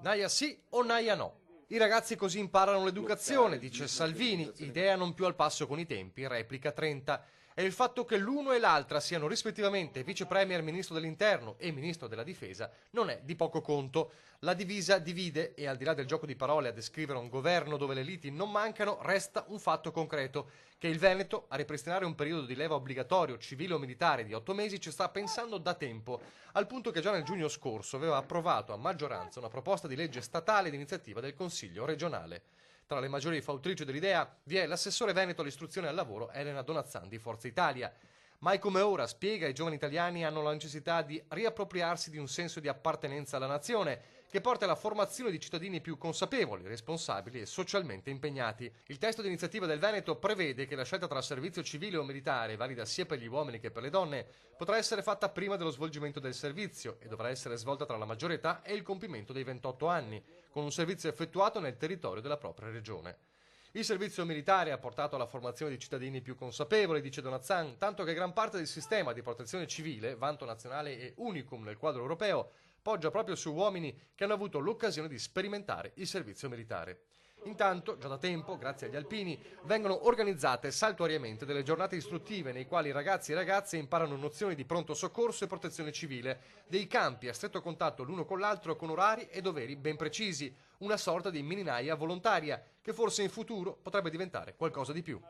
Naia sì o naia no? I ragazzi così imparano l'educazione, dice Salvini, idea non più al passo con i tempi, replica Trenta. E il fatto che l'uno e l'altra siano rispettivamente vice premier, ministro dell'interno e ministro della difesa non è di poco conto. La divisa divide e al di là del gioco di parole a descrivere un governo dove le liti non mancano, resta un fatto concreto, che il Veneto a ripristinare un periodo di leva obbligatorio civile o militare di 8 mesi ci sta pensando da tempo, al punto che già nel giugno scorso aveva approvato a maggioranza una proposta di legge statale d'iniziativa del Consiglio regionale. Tra le maggiori fautrici dell'idea vi è l'assessore veneto all'istruzione e al lavoro Elena Donazzan di Forza Italia. Mai come ora, spiega, i giovani italiani hanno la necessità di riappropriarsi di un senso di appartenenza alla nazione, che porta alla formazione di cittadini più consapevoli, responsabili e socialmente impegnati. Il testo di iniziativa del Veneto prevede che la scelta tra servizio civile o militare, valida sia per gli uomini che per le donne, potrà essere fatta prima dello svolgimento del servizio e dovrà essere svolta tra la maggiore età e il compimento dei 28 anni, con un servizio effettuato nel territorio della propria regione. Il servizio militare ha portato alla formazione di cittadini più consapevoli, dice Donazzan, tanto che gran parte del sistema di protezione civile, vanto nazionale e unicum nel quadro europeo, poggia proprio su uomini che hanno avuto l'occasione di sperimentare il servizio militare. Intanto, già da tempo, grazie agli alpini, vengono organizzate saltuariamente delle giornate istruttive nei quali ragazzi e ragazze imparano nozioni di pronto soccorso e protezione civile, dei campi a stretto contatto l'uno con l'altro con orari e doveri ben precisi, una sorta di mini naia volontaria che forse in futuro potrebbe diventare qualcosa di più.